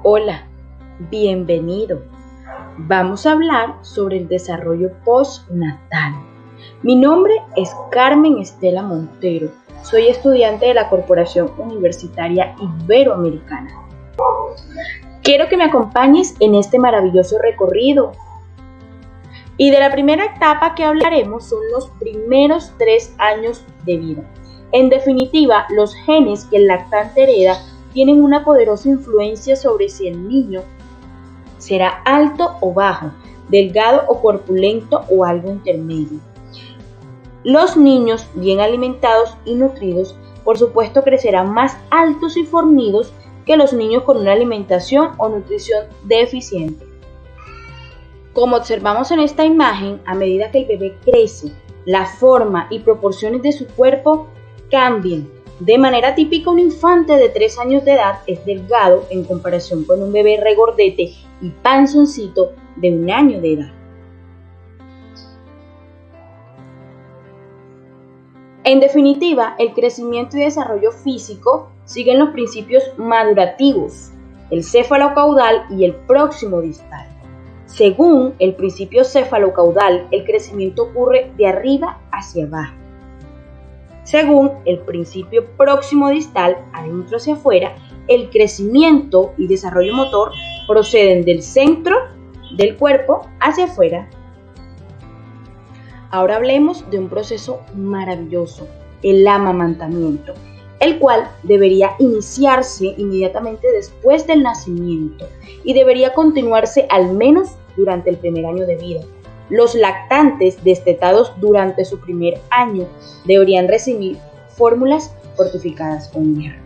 Hola, bienvenido. Vamos a hablar sobre el desarrollo postnatal. Mi nombre es Carmen Estela Montero. Soy estudiante de la Corporación Universitaria Iberoamericana. Quiero que me acompañes en este maravilloso recorrido. Y de la primera etapa que hablaremos son los primeros 3 años de vida. En definitiva, los genes que el lactante hereda tienen una poderosa influencia sobre si el niño será alto o bajo, delgado o corpulento o algo intermedio. Los niños bien alimentados y nutridos, por supuesto, crecerán más altos y fornidos que los niños con una alimentación o nutrición deficiente. Como observamos en esta imagen, a medida que el bebé crece, la forma y proporciones de su cuerpo cambian. De manera típica, un infante de 3 años de edad es delgado en comparación con un bebé regordete y panzoncito de 1 año de edad. En definitiva, el crecimiento y desarrollo físico siguen los principios madurativos, el céfalo-caudal y el próximo distal. Según el principio céfalo-caudal, el crecimiento ocurre de arriba hacia abajo. Según el principio próximo distal, adentro hacia afuera, el crecimiento y desarrollo motor proceden del centro del cuerpo hacia afuera. Ahora hablemos de un proceso maravilloso, el amamantamiento, el cual debería iniciarse inmediatamente después del nacimiento y debería continuarse al menos durante el primer año de vida. Los lactantes destetados durante su primer año deberían recibir fórmulas fortificadas con hierro.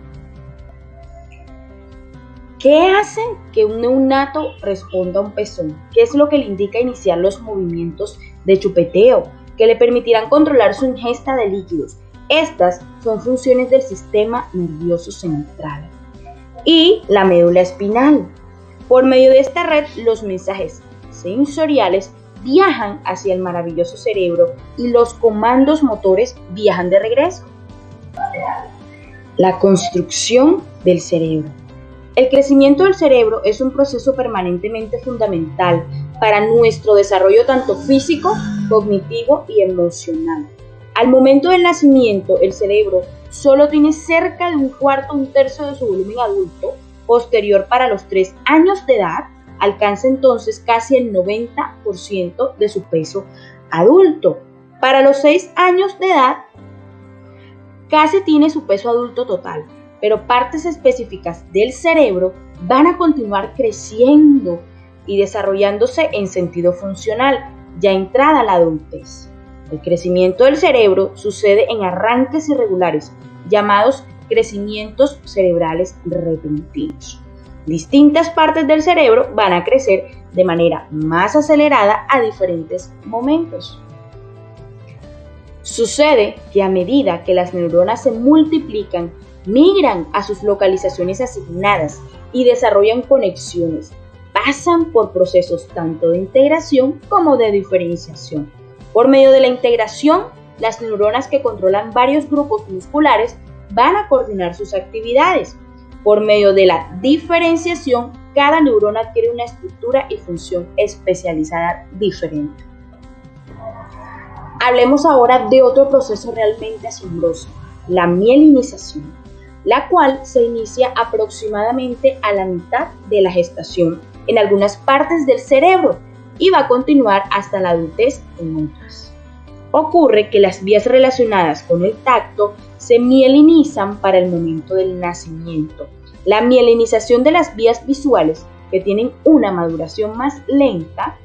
¿Qué hace que un neonato responda a un pezón? ¿Qué es lo que le indica iniciar los movimientos de chupeteo que le permitirán controlar su ingesta de líquidos? Estas son funciones del sistema nervioso central y la médula espinal. Por medio de esta red, los mensajes sensoriales viajan hacia el maravilloso cerebro y los comandos motores viajan de regreso. La construcción del cerebro. El crecimiento del cerebro es un proceso permanentemente fundamental para nuestro desarrollo tanto físico, cognitivo y emocional. Al momento del nacimiento, el cerebro solo tiene cerca de 1/4 o 1/3 de su volumen adulto. Posterior, para los 3 años de edad, alcanza entonces casi el 90% de su peso adulto. Para los 6 años de edad, casi tiene su peso adulto total, pero partes específicas del cerebro van a continuar creciendo y desarrollándose en sentido funcional, ya entrada la adultez. El crecimiento del cerebro sucede en arranques irregulares, llamados crecimientos cerebrales repentinos. Distintas partes del cerebro van a crecer de manera más acelerada a diferentes momentos. Sucede que a medida que las neuronas se multiplican, migran a sus localizaciones asignadas y desarrollan conexiones. Pasan por procesos tanto de integración como de diferenciación. Por medio de la integración, las neuronas que controlan varios grupos musculares van a coordinar sus actividades. Por medio de la diferenciación, cada neurona adquiere una estructura y función especializada diferente. Hablemos ahora de otro proceso realmente asombroso, la mielinización, la cual se inicia aproximadamente a la mitad de la gestación en algunas partes del cerebro y va a continuar hasta la adultez en otras. Ocurre que las vías relacionadas con el tacto se mielinizan para el momento del nacimiento. La mielinización de las vías visuales, que tienen una maduración más lenta,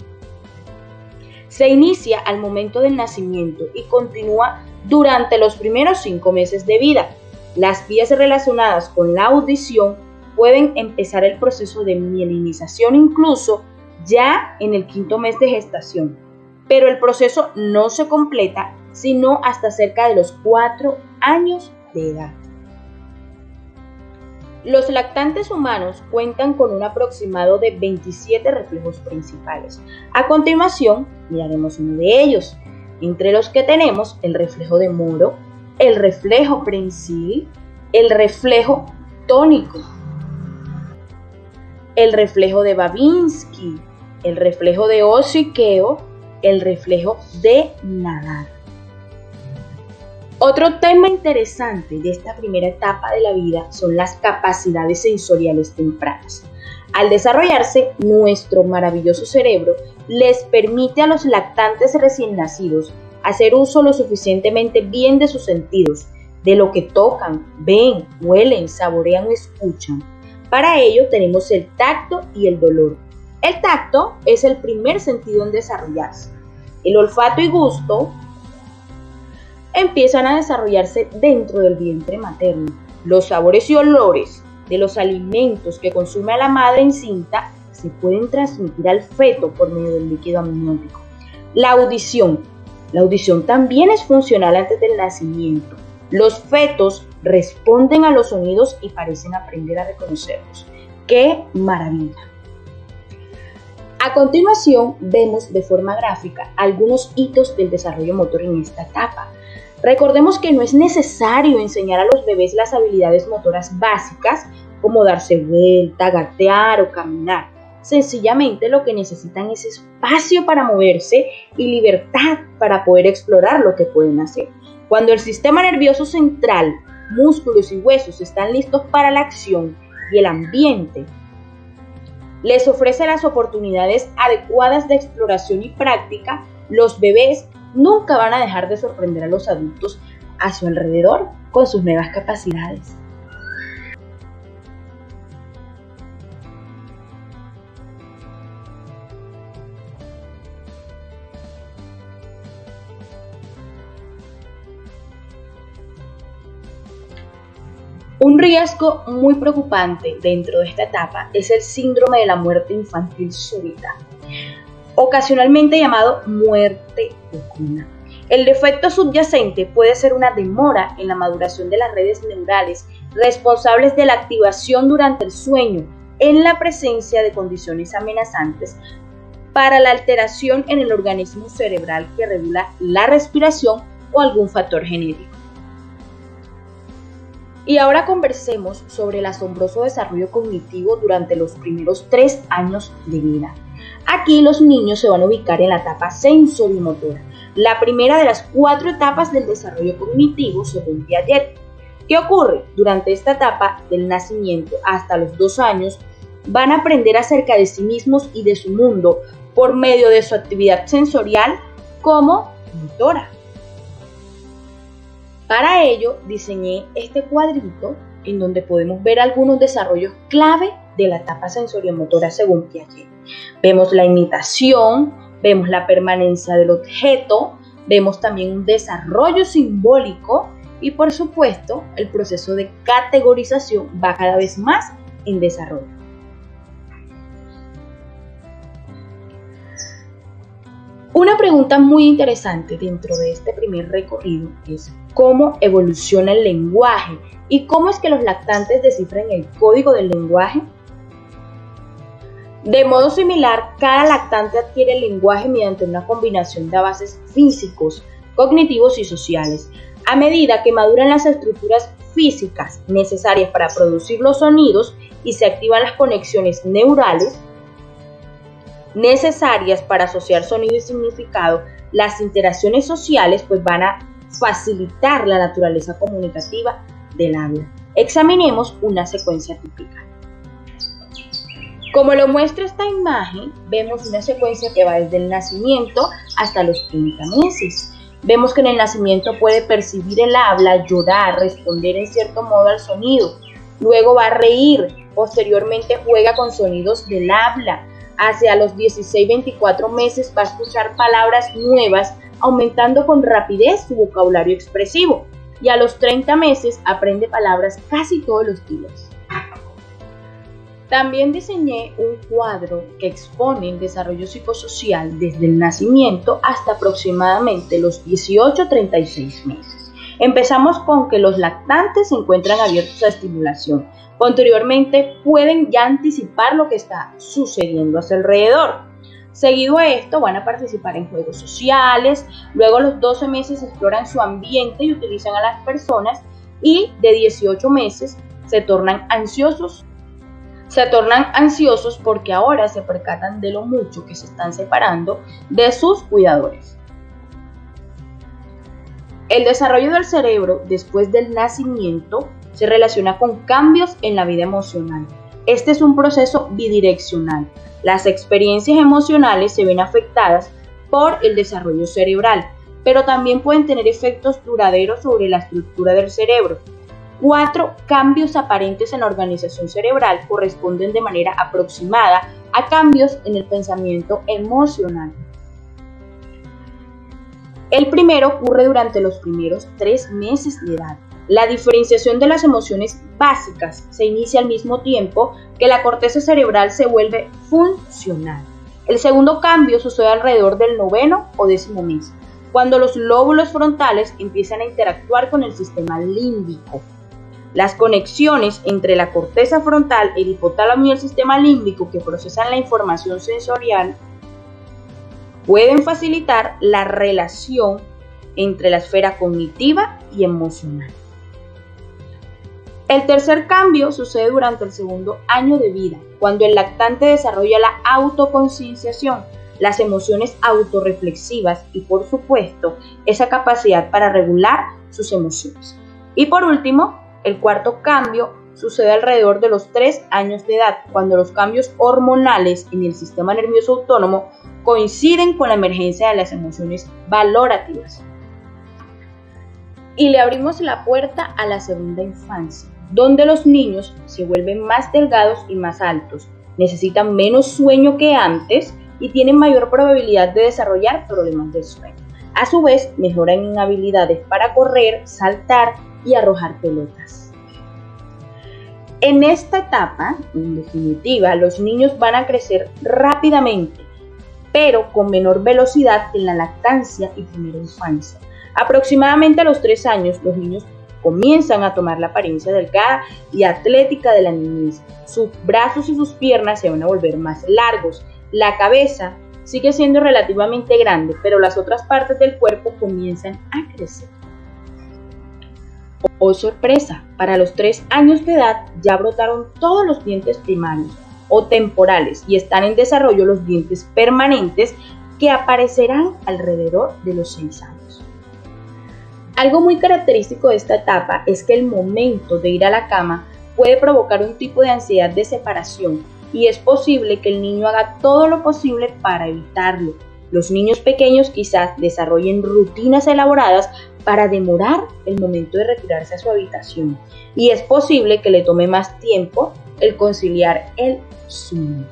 se inicia al momento del nacimiento y continúa durante los primeros 5 meses de vida. Las vías relacionadas con la audición pueden empezar el proceso de mielinización incluso ya en el 5.º mes de gestación, pero el proceso no se completa sino hasta cerca de los 4 años de edad. Los lactantes humanos cuentan con un aproximado de 27 reflejos principales. A continuación, miraremos uno de ellos, entre los que tenemos el reflejo de Moro, el reflejo prensil, el reflejo tónico. el reflejo de Babinski, el reflejo de Oso-Ikeo, el reflejo de nadar. Otro tema interesante de esta primera etapa de la vida son las capacidades sensoriales tempranas. Al desarrollarse, nuestro maravilloso cerebro les permite a los lactantes recién nacidos hacer uso lo suficientemente bien de sus sentidos, de lo que tocan, ven, huelen, saborean o escuchan. Para ello tenemos el tacto y el dolor. El tacto es el primer sentido en desarrollarse. El olfato y gusto empiezan a desarrollarse dentro del vientre materno. Los sabores y olores de los alimentos que consume a la madre encinta se pueden transmitir al feto por medio del líquido amniótico. La audición también es funcional antes del nacimiento. Los fetos responden a los sonidos y parecen aprender a reconocerlos. ¡Qué maravilla! A continuación, vemos de forma gráfica algunos hitos del desarrollo motor en esta etapa. Recordemos que no es necesario enseñar a los bebés las habilidades motoras básicas como darse vuelta, gatear o caminar. Sencillamente lo que necesitan es espacio para moverse y libertad para poder explorar lo que pueden hacer. Cuando el sistema nervioso central, músculos y huesos están listos para la acción y el ambiente les ofrece las oportunidades adecuadas de exploración y práctica, los bebés nunca van a dejar de sorprender a los adultos a su alrededor con sus nuevas capacidades. Un riesgo muy preocupante dentro de esta etapa es el síndrome de la muerte infantil súbita, ocasionalmente llamado muerte de cuna. El defecto subyacente puede ser una demora en la maduración de las redes neurales responsables de la activación durante el sueño en la presencia de condiciones amenazantes para la alteración en el organismo cerebral que regula la respiración o algún factor genético. Y ahora conversemos sobre el asombroso desarrollo cognitivo durante los primeros 3 años de vida. Aquí los niños se van a ubicar en la etapa sensorimotora, la primera de las 4 etapas del desarrollo cognitivo según Piaget. ¿Qué ocurre? Durante esta etapa del nacimiento hasta los 2 años van a aprender acerca de sí mismos y de su mundo por medio de su actividad sensorial como motora. Para ello diseñé este cuadrito en donde podemos ver algunos desarrollos clave de la etapa sensoriomotora según Piaget. Vemos la imitación, vemos la permanencia del objeto, vemos también un desarrollo simbólico y por supuesto el proceso de categorización va cada vez más en desarrollo. Una pregunta muy interesante dentro de este primer recorrido es cómo evoluciona el lenguaje y cómo es que los lactantes descifran el código del lenguaje. De modo similar, cada lactante adquiere el lenguaje mediante una combinación de avances físicos, cognitivos y sociales. A medida que maduran las estructuras físicas necesarias para producir los sonidos y se activan las conexiones neurales necesarias para asociar sonido y significado, las interacciones sociales van a facilitar la naturaleza comunicativa del habla. Examinemos una secuencia típica. Como lo muestra esta imagen, vemos una secuencia que va desde el nacimiento hasta los 30 meses. Vemos que en el nacimiento puede percibir el habla, llorar, responder en cierto modo al sonido. Luego va a reír, posteriormente juega con sonidos del habla. Hacia los 16-24 meses va a escuchar palabras nuevas, aumentando con rapidez su vocabulario expresivo. Y a los 30 meses aprende palabras casi todos los días. También diseñé un cuadro que expone el desarrollo psicosocial desde el nacimiento hasta aproximadamente los 18-36 meses. Empezamos con que los lactantes se encuentran abiertos a estimulación. Posteriormente pueden ya anticipar lo que está sucediendo a su alrededor. Seguido a esto van a participar en juegos sociales, luego a los 12 meses exploran su ambiente y utilizan a las personas y de 18 meses se tornan ansiosos. Se tornan ansiosos porque ahora se percatan de lo mucho que se están separando de sus cuidadores. El desarrollo del cerebro después del nacimiento se relaciona con cambios en la vida emocional. Este es un proceso bidireccional. Las experiencias emocionales se ven afectadas por el desarrollo cerebral, pero también pueden tener efectos duraderos sobre la estructura del cerebro. 4 cambios aparentes en la organización cerebral corresponden de manera aproximada a cambios en el pensamiento emocional. El primero ocurre durante los primeros 3 meses de edad. La diferenciación de las emociones básicas se inicia al mismo tiempo que la corteza cerebral se vuelve funcional. El segundo cambio sucede alrededor del 9º o 10º mes, cuando los lóbulos frontales empiezan a interactuar con el sistema límbico. Las conexiones entre la corteza frontal, el hipotálamo y el sistema límbico que procesan la información sensorial pueden facilitar la relación entre la esfera cognitiva y emocional. El tercer cambio sucede durante el segundo año de vida, cuando el lactante desarrolla la autoconcienciación, las emociones autorreflexivas y, por supuesto, esa capacidad para regular sus emociones. Y por último, el cuarto cambio sucede alrededor de los 3 años de edad, cuando los cambios hormonales en el sistema nervioso autónomo coinciden con la emergencia de las emociones valorativas. Y le abrimos la puerta a la segunda infancia, donde los niños se vuelven más delgados y más altos, necesitan menos sueño que antes y tienen mayor probabilidad de desarrollar problemas del sueño. A su vez, mejoran en habilidades para correr, saltar y arrojar pelotas. En esta etapa, en definitiva, los niños van a crecer rápidamente, pero con menor velocidad que en la lactancia y primera infancia. Aproximadamente a los 3 años, los niños comienzan a tomar la apariencia delgada y atlética de la niñez. Sus brazos y sus piernas se van a volver más largos. La cabeza sigue siendo relativamente grande, pero las otras partes del cuerpo comienzan a crecer. Oh sorpresa, para los 3 años de edad ya brotaron todos los dientes primarios o temporales y están en desarrollo los dientes permanentes que aparecerán alrededor de los 6 años. Algo muy característico de esta etapa es que el momento de ir a la cama puede provocar un tipo de ansiedad de separación y es posible que el niño haga todo lo posible para evitarlo. Los niños pequeños quizás desarrollen rutinas elaboradas para demorar el momento de retirarse a su habitación y es posible que le tome más tiempo el conciliar el sueño.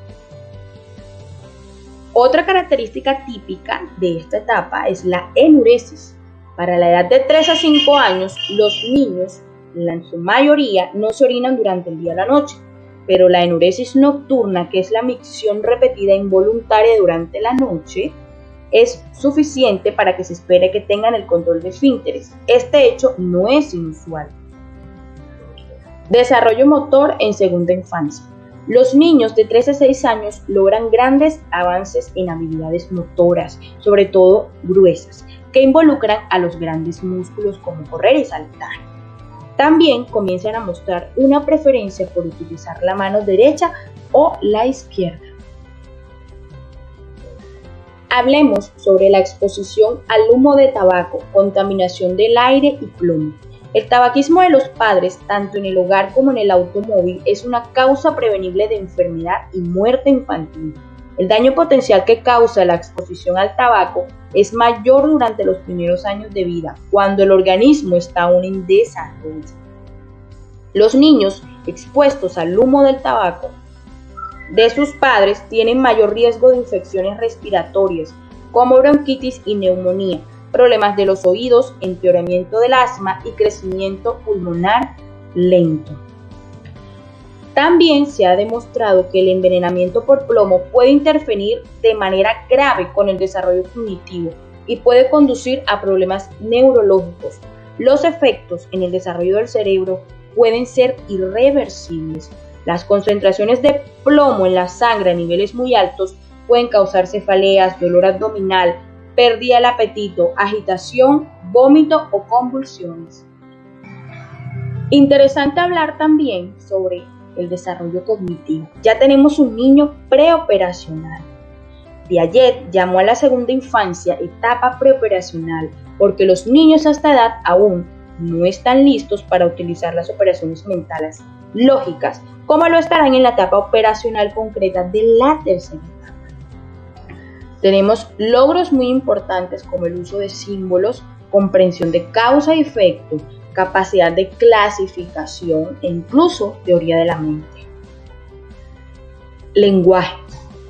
Otra característica típica de esta etapa es la enuresis. Para la edad de 3 a 5 años, los niños, en su mayoría, no se orinan durante el día o la noche, pero la enuresis nocturna, que es la micción repetida involuntaria durante la noche, es suficiente para que se espere que tengan el control de esfínteres. Este hecho no es inusual. Desarrollo motor en segunda infancia. Los niños de 3 a 6 años logran grandes avances en habilidades motoras, sobre todo gruesas, que involucran a los grandes músculos como correr y saltar. También comienzan a mostrar una preferencia por utilizar la mano derecha o la izquierda. Hablemos sobre la exposición al humo de tabaco, contaminación del aire y plomo. El tabaquismo de los padres, tanto en el hogar como en el automóvil, es una causa prevenible de enfermedad y muerte infantil. El daño potencial que causa la exposición al tabaco es mayor durante los primeros años de vida, cuando el organismo está aún en desarrollo. Los niños expuestos al humo del tabaco de sus padres tienen mayor riesgo de infecciones respiratorias, como bronquitis y neumonía, problemas de los oídos, empeoramiento del asma y crecimiento pulmonar lento. También se ha demostrado que el envenenamiento por plomo puede interferir de manera grave con el desarrollo cognitivo y puede conducir a problemas neurológicos. Los efectos en el desarrollo del cerebro pueden ser irreversibles. Las concentraciones de plomo en la sangre a niveles muy altos pueden causar cefaleas, dolor abdominal, pérdida del apetito, agitación, vómito o convulsiones. Interesante hablar también sobre el desarrollo cognitivo. Ya tenemos un niño preoperacional. Piaget llamó a la segunda infancia etapa preoperacional porque los niños a esta edad aún no están listos para utilizar las operaciones mentales lógicas, como lo estarán en la etapa operacional concreta de la tercera etapa. Tenemos logros muy importantes como el uso de símbolos, comprensión de causa y efecto, capacidad de clasificación e incluso teoría de la mente. Lenguaje.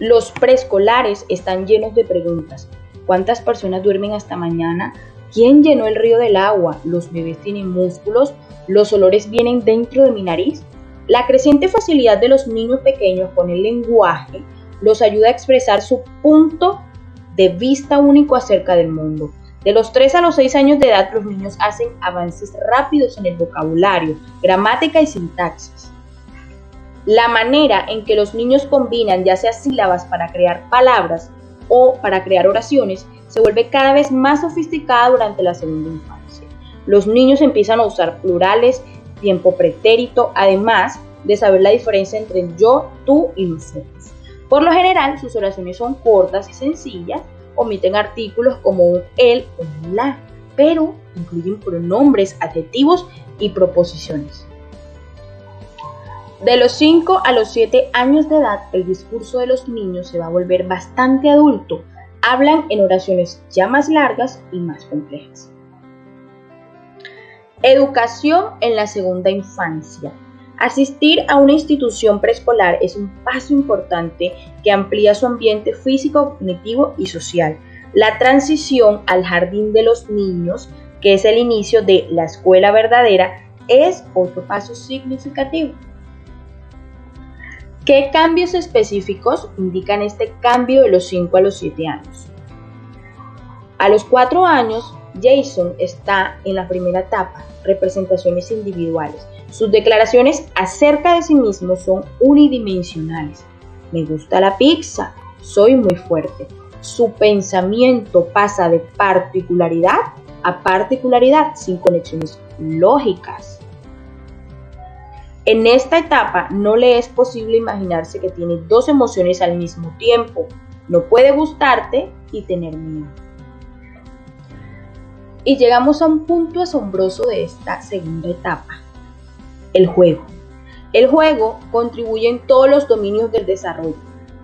Los preescolares están llenos de preguntas. ¿Cuántas personas duermen hasta mañana? ¿Quién llenó el río del agua? ¿Los bebés tienen músculos? ¿Los olores vienen dentro de mi nariz? La creciente facilidad de los niños pequeños con el lenguaje los ayuda a expresar su punto de vista único acerca del mundo. De los 3 a los 6 años de edad, los niños hacen avances rápidos en el vocabulario, gramática y sintaxis. La manera en que los niños combinan ya sea sílabas para crear palabras o para crear oraciones se vuelve cada vez más sofisticada durante la segunda infancia. Los niños empiezan a usar plurales, tiempo pretérito, además de saber la diferencia entre yo, tú y nosotros. Por lo general, sus oraciones son cortas y sencillas, omiten artículos como un él o un la, pero incluyen pronombres, adjetivos y proposiciones. De los 5 a los 7 años de edad, el discurso de los niños se va a volver bastante adulto. Hablan en oraciones ya más largas y más complejas. Educación en la segunda infancia. Asistir a una institución preescolar es un paso importante que amplía su ambiente físico, cognitivo y social. La transición al jardín de los niños, que es el inicio de la escuela verdadera, es otro paso significativo. ¿Qué cambios específicos indican este cambio de los 5 a los 7 años? A los 4 años, Jason está en la primera etapa, representaciones individuales. Sus declaraciones acerca de sí mismo son unidimensionales. Me gusta la pizza, soy muy fuerte. Su pensamiento pasa de particularidad a particularidad sin conexiones lógicas. En esta etapa no le es posible imaginarse que tiene dos emociones al mismo tiempo. No puede gustarte y tener miedo. Y llegamos a un punto asombroso de esta segunda etapa, el juego. El juego contribuye en todos los dominios del desarrollo.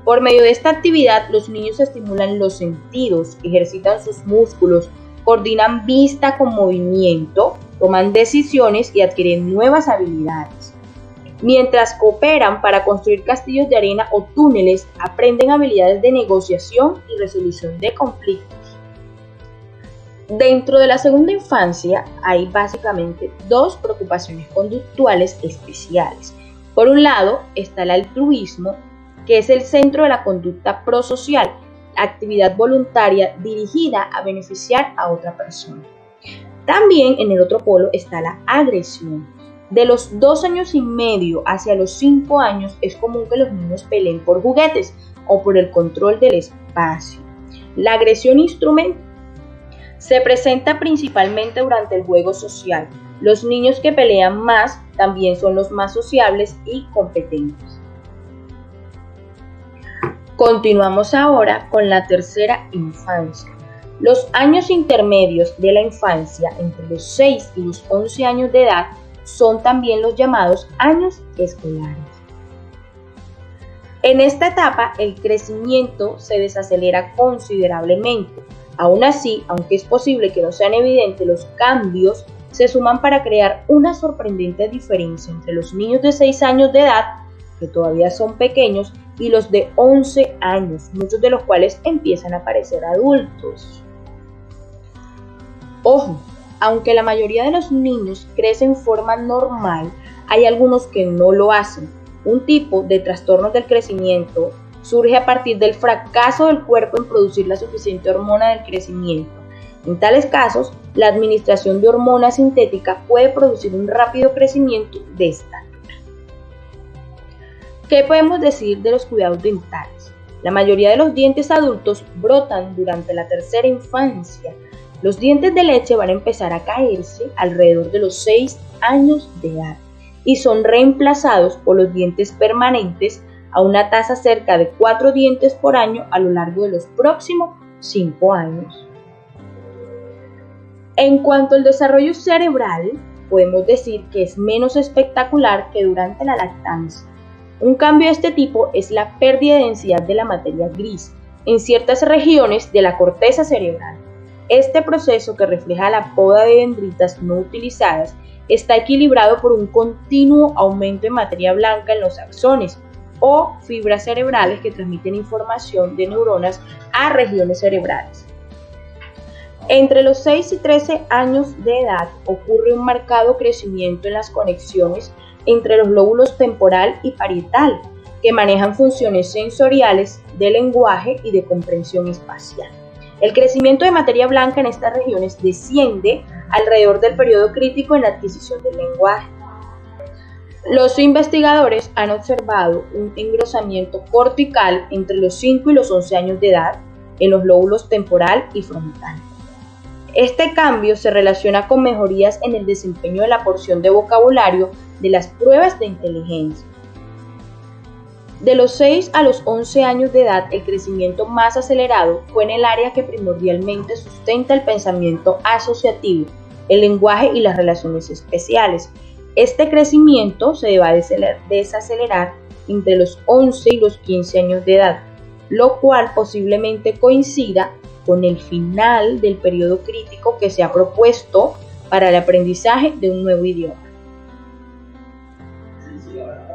Por medio de esta actividad, los niños estimulan los sentidos, ejercitan sus músculos, coordinan vista con movimiento, toman decisiones y adquieren nuevas habilidades. Mientras cooperan para construir castillos de arena o túneles, aprenden habilidades de negociación y resolución de conflictos. Dentro de la segunda infancia hay básicamente dos preocupaciones conductuales especiales. Por un lado está el altruismo, que es el centro de la conducta prosocial, actividad voluntaria dirigida a beneficiar a otra persona. También en el otro polo está la agresión. De los 2 años y medio hacia los 5 años es común que los niños peleen por juguetes o por el control del espacio. La agresión instrumental se presenta principalmente durante el juego social. Los niños que pelean más también son los más sociables y competentes. Continuamos ahora con la tercera infancia. Los años intermedios de la infancia, entre los 6 y los 11 años de edad, son también los llamados años escolares. En esta etapa, el crecimiento se desacelera considerablemente. Aún así, aunque es posible que no sean evidentes los cambios, se suman para crear una sorprendente diferencia entre los niños de 6 años de edad, que todavía son pequeños, y los de 11 años, muchos de los cuales empiezan a parecer adultos. Ojo, aunque la mayoría de los niños crecen en forma normal, hay algunos que no lo hacen. Un tipo de trastornos del crecimiento surge a partir del fracaso del cuerpo en producir la suficiente hormona del crecimiento. En tales casos, la administración de hormona sintética puede producir un rápido crecimiento de estatura. ¿Qué podemos decir de los cuidados dentales? La mayoría de los dientes adultos brotan durante la tercera infancia. Los dientes de leche van a empezar a caerse alrededor de los 6 años de edad. y son reemplazados por los dientes permanentes a una tasa cerca de 4 dientes por año a lo largo de los próximos 5 años. En cuanto al desarrollo cerebral, podemos decir que es menos espectacular que durante la lactancia. Un cambio de este tipo es la pérdida de densidad de la materia gris en ciertas regiones de la corteza cerebral. Este proceso, que refleja la poda de dendritas no utilizadas, está equilibrado por un continuo aumento de materia blanca en los axones o fibras cerebrales que transmiten información de neuronas a regiones cerebrales. Entre los 6 y 13 años de edad ocurre un marcado crecimiento en las conexiones entre los lóbulos temporal y parietal, que manejan funciones sensoriales, de lenguaje y de comprensión espacial. El crecimiento de materia blanca en estas regiones desciende alrededor del periodo crítico en la adquisición del lenguaje. Los investigadores han observado un engrosamiento cortical entre los 5 y los 11 años de edad en los lóbulos temporal y frontal. Este cambio se relaciona con mejorías en el desempeño de la porción de vocabulario de las pruebas de inteligencia. De los 6 a los 11 años de edad, el crecimiento más acelerado fue en el área que primordialmente sustenta el pensamiento asociativo, el lenguaje y las relaciones especiales. Este crecimiento se va a desacelerar entre los 11 y los 15 años de edad, lo cual posiblemente coincida con el final del periodo crítico que se ha propuesto para el aprendizaje de un nuevo idioma.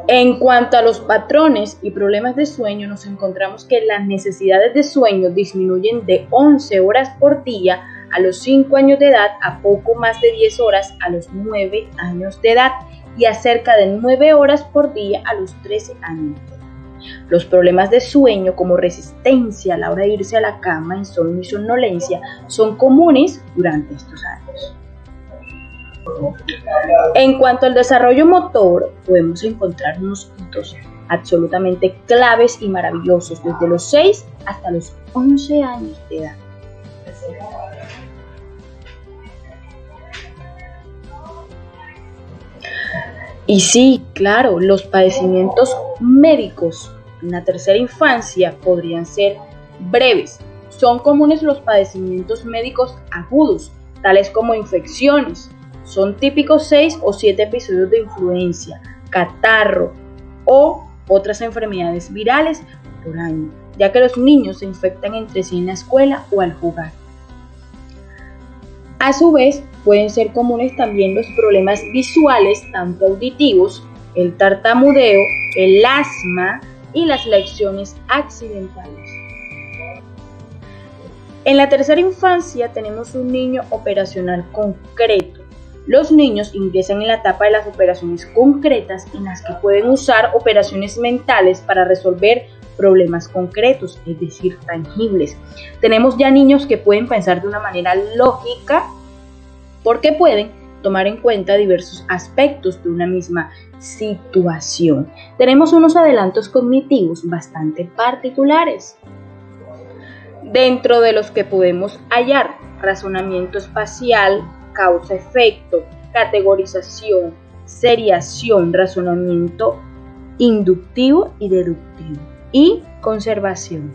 En cuanto a los patrones y problemas de sueño, nos encontramos que las necesidades de sueño disminuyen de 11 horas por día a los 5 años de edad a poco más de 10 horas a los 9 años de edad y a cerca de 9 horas por día a los 13 años de edad. Los problemas de sueño, como resistencia a la hora de irse a la cama, insomnio y somnolencia, son comunes durante estos años. En cuanto al desarrollo motor, podemos encontrar unos hitos absolutamente claves y maravillosos desde los 6 hasta los 11 años de edad. Y sí, claro, los padecimientos médicos en la tercera infancia podrían ser breves. Son comunes los padecimientos médicos agudos, tales como infecciones. Son típicos 6 o 7 episodios de influencia, catarro o otras enfermedades virales por año, ya que los niños se infectan entre sí en la escuela o al jugar. A su vez, pueden ser comunes también los problemas visuales, tanto auditivos, el tartamudeo, el asma y las lecciones accidentales. En la tercera infancia tenemos un niño operacional concreto. Los niños ingresan en la etapa de las operaciones concretas, en las que pueden usar operaciones mentales para resolver problemas concretos, es decir, tangibles. Tenemos ya niños que pueden pensar de una manera lógica porque pueden tomar en cuenta diversos aspectos de una misma situación. Tenemos unos adelantos cognitivos bastante particulares, dentro de los que podemos hallar razonamiento espacial, causa-efecto, categorización, seriación, razonamiento inductivo y deductivo, y conservación.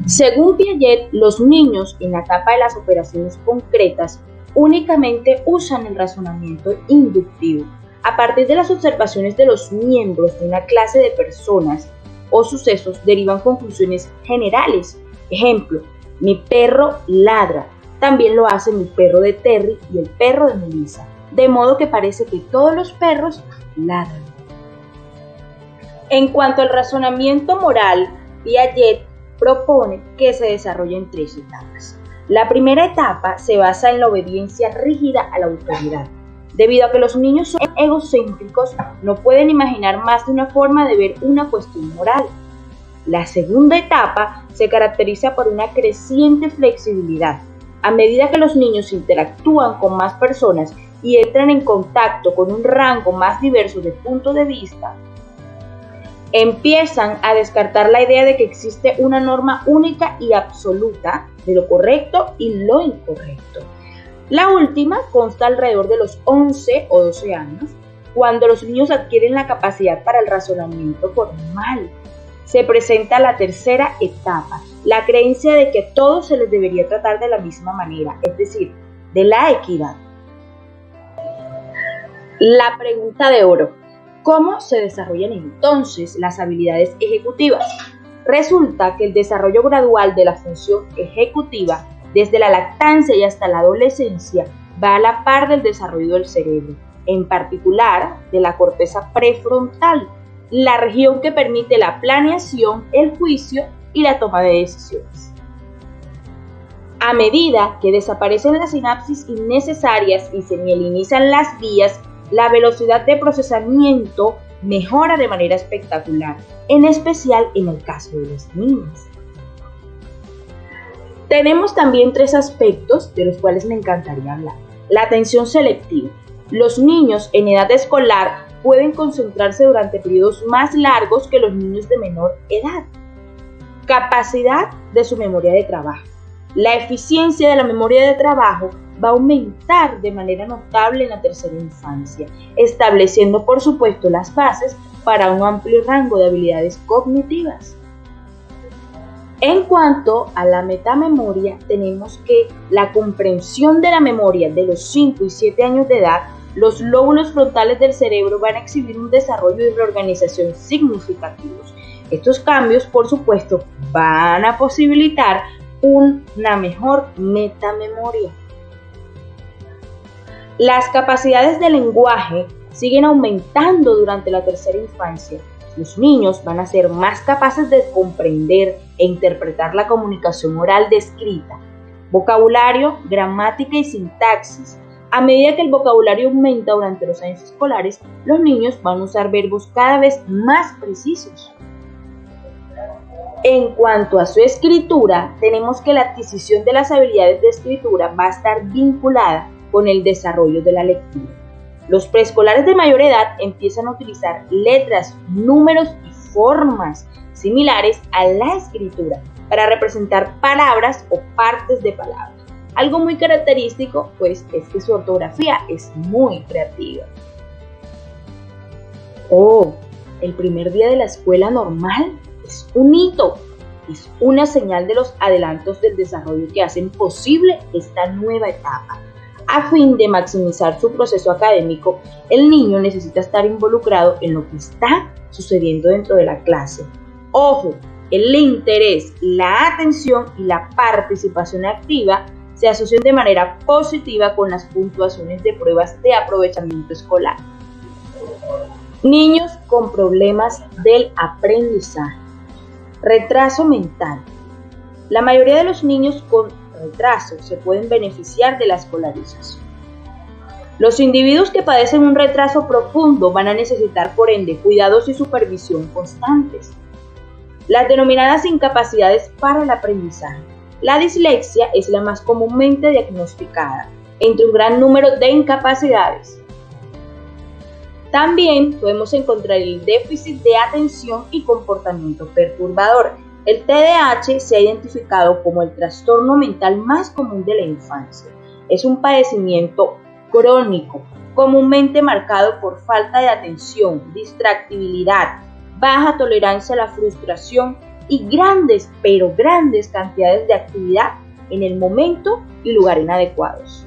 Según Piaget, los niños en la etapa de las operaciones concretas únicamente usan el razonamiento inductivo. A partir de las observaciones de los miembros de una clase de personas o sucesos derivan conclusiones generales. Ejemplo, mi perro ladra, también lo hace mi perro de Terry y el perro de Melissa, de modo que parece que todos los perros ladran. En cuanto al razonamiento moral, Piaget propone que se desarrolle en 3 etapas. La primera etapa se basa en la obediencia rígida a la autoridad. Debido a que los niños son egocéntricos, no pueden imaginar más de una forma de ver una cuestión moral. La segunda etapa se caracteriza por una creciente flexibilidad. A medida que los niños interactúan con más personas y entran en contacto con un rango más diverso de puntos de vista, empiezan a descartar la idea de que existe una norma única y absoluta de lo correcto y lo incorrecto. La última consta alrededor de los 11 o 12 años, cuando los niños adquieren la capacidad para el razonamiento formal. Se presenta la tercera etapa, la creencia de que a todos se les debería tratar de la misma manera, es decir, de la equidad. La pregunta de oro: ¿cómo se desarrollan entonces las habilidades ejecutivas? Resulta que el desarrollo gradual de la función ejecutiva, desde la lactancia y hasta la adolescencia, va a la par del desarrollo del cerebro, en particular de la corteza prefrontal, la región que permite la planeación, el juicio y la toma de decisiones. A medida que desaparecen las sinapsis innecesarias y se mielinizan las vías, la velocidad de procesamiento mejora de manera espectacular, en especial en el caso de los niños. Tenemos también 3 aspectos de los cuales me encantaría hablar. La atención selectiva. Los niños en edad escolar pueden concentrarse durante periodos más largos que los niños de menor edad. Capacidad de su memoria de trabajo. La eficiencia de la memoria de trabajo va a aumentar de manera notable en la tercera infancia, estableciendo por supuesto las bases para un amplio rango de habilidades cognitivas. En cuanto a la metamemoria, tenemos que la comprensión de la memoria de los 5 y 7 años de edad, los lóbulos frontales del cerebro van a exhibir un desarrollo y reorganización significativos. Estos cambios, por supuesto, van a posibilitar una mejor metamemoria. Las capacidades de lenguaje siguen aumentando durante la tercera infancia. Los niños van a ser más capaces de comprender e interpretar la comunicación oral descrita, vocabulario, gramática y sintaxis. A medida que el vocabulario aumenta durante los años escolares, los niños van a usar verbos cada vez más precisos. En cuanto a su escritura, tenemos que la adquisición de las habilidades de escritura va a estar vinculada con el desarrollo de la lectura. Los preescolares de mayor edad empiezan a utilizar letras, números y formas similares a la escritura para representar palabras o partes de palabras. Algo muy característico, pues, es que su ortografía es muy creativa. El primer día de la escuela normal es un hito, es una señal de los adelantos del desarrollo que hacen posible esta nueva etapa. A fin de maximizar su proceso académico, el niño necesita estar involucrado en lo que está sucediendo dentro de la clase. Ojo, el interés, la atención y la participación activa se asocian de manera positiva con las puntuaciones de pruebas de aprovechamiento escolar. Niños con problemas del aprendizaje. Retraso mental. La mayoría de los niños con retraso se pueden beneficiar de la escolarización. Los individuos que padecen un retraso profundo van a necesitar, por ende, cuidados y supervisión constantes. Las denominadas incapacidades para el aprendizaje. La dislexia es la más comúnmente diagnosticada, entre un gran número de incapacidades. También podemos encontrar el déficit de atención y comportamiento perturbador. El TDAH se ha identificado como el trastorno mental más común de la infancia. Es un padecimiento crónico, comúnmente marcado por falta de atención, distractibilidad, baja tolerancia a la frustración y grandes cantidades de actividad en el momento y lugar inadecuados.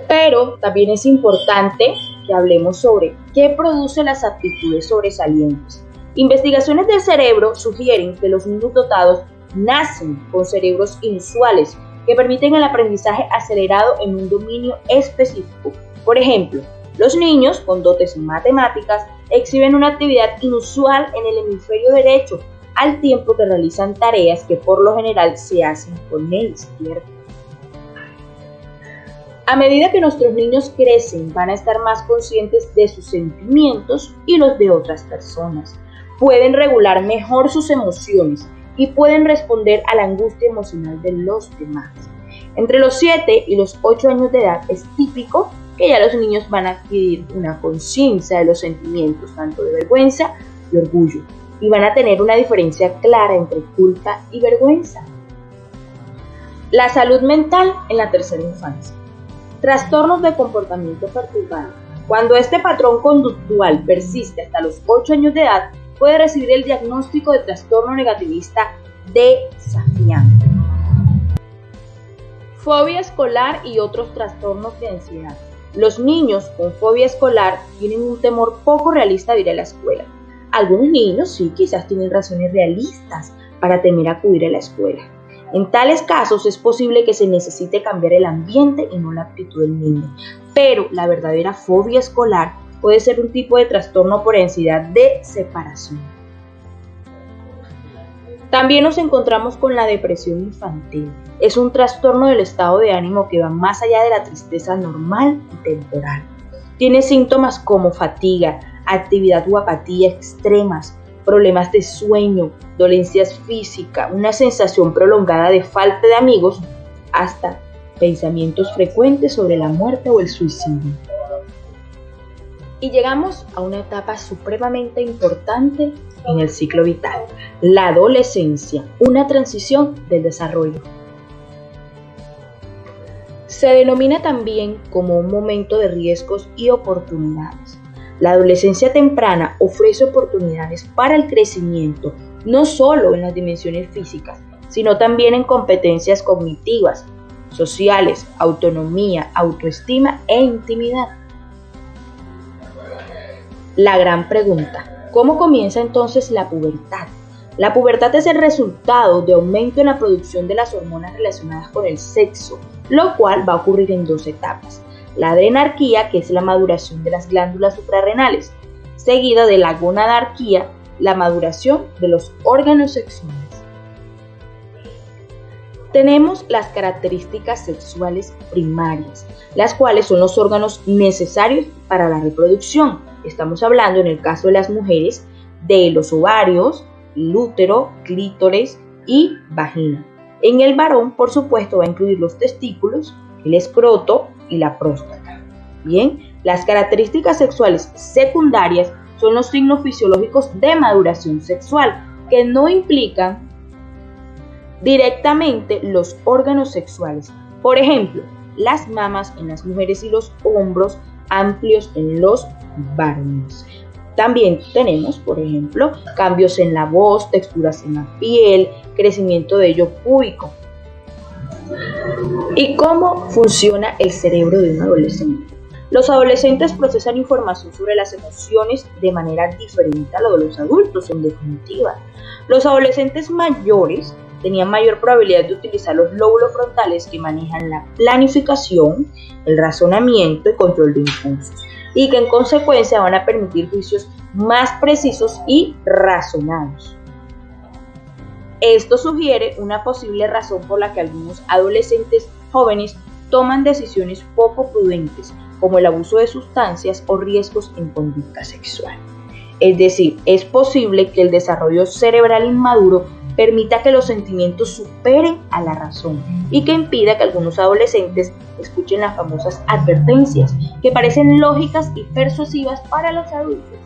Pero también es importante que hablemos sobre qué produce las aptitudes sobresalientes. Investigaciones del cerebro sugieren que los niños dotados nacen con cerebros inusuales que permiten el aprendizaje acelerado en un dominio específico. Por ejemplo, los niños con dotes en matemáticas exhiben una actividad inusual en el hemisferio derecho, al tiempo que realizan tareas que por lo general se hacen con el izquierdo. A medida que nuestros niños crecen, van a estar más conscientes de sus sentimientos y los de otras personas. Pueden regular mejor sus emociones y pueden responder a la angustia emocional de los demás. Entre los 7 y los 8 años de edad es típico que ya los niños van a adquirir una conciencia de los sentimientos, tanto de vergüenza y orgullo, y van a tener una diferencia clara entre culpa y vergüenza. La salud mental en la tercera infancia. Trastornos de comportamiento perturbado. Cuando este patrón conductual persiste hasta los 8 años de edad, puede recibir el diagnóstico de trastorno negativista desafiante. Fobia escolar y otros trastornos de ansiedad. Los niños con fobia escolar tienen un temor poco realista de ir a la escuela. Algunos niños sí, quizás tienen razones realistas para temer acudir a la escuela. En tales casos es posible que se necesite cambiar el ambiente y no la actitud del niño. Pero la verdadera fobia escolar puede ser un tipo de trastorno por ansiedad de separación. También nos encontramos con la depresión infantil. Es un trastorno del estado de ánimo que va más allá de la tristeza normal y temporal. Tiene síntomas como fatiga, actividad o apatía extremas, problemas de sueño, dolencias físicas, una sensación prolongada de falta de amigos, hasta pensamientos frecuentes sobre la muerte o el suicidio. Y llegamos a una etapa supremamente importante en el ciclo vital, la adolescencia, una transición del desarrollo. Se denomina también como un momento de riesgos y oportunidades. La adolescencia temprana ofrece oportunidades para el crecimiento, no solo en las dimensiones físicas, sino también en competencias cognitivas, sociales, autonomía, autoestima e intimidad. La gran pregunta: ¿cómo comienza entonces la pubertad? La pubertad es el resultado de aumento en la producción de las hormonas relacionadas con el sexo, lo cual va a ocurrir en 2 etapas. La adrenarquía, que es la maduración de las glándulas suprarrenales, seguida de la gonadarquía, la maduración de los órganos sexuales. Tenemos las características sexuales primarias, las cuales son los órganos necesarios para la reproducción. Estamos hablando, en el caso de las mujeres, de los ovarios, el útero, clítoris y vagina. En el varón, por supuesto, va a incluir los testículos, el escroto y la próstata. Bien, las características sexuales secundarias son los signos fisiológicos de maduración sexual, que no implican directamente los órganos sexuales. Por ejemplo, las mamas en las mujeres y los hombros amplios en los varones. También tenemos, por ejemplo, cambios en la voz, texturas en la piel, crecimiento de vello púbico. ¿Y cómo funciona el cerebro de un adolescente? Los adolescentes procesan información sobre las emociones de manera diferente a lo de los adultos, en definitiva. Los adolescentes mayores tenían mayor probabilidad de utilizar los lóbulos frontales que manejan la planificación, el razonamiento y control de impulsos, y que en consecuencia van a permitir juicios más precisos y razonados. Esto sugiere una posible razón por la que algunos adolescentes jóvenes toman decisiones poco prudentes, como el abuso de sustancias o riesgos en conducta sexual. Es decir, es posible que el desarrollo cerebral inmaduro permita que los sentimientos superen a la razón y que impida que algunos adolescentes escuchen las famosas advertencias, que parecen lógicas y persuasivas para los adultos.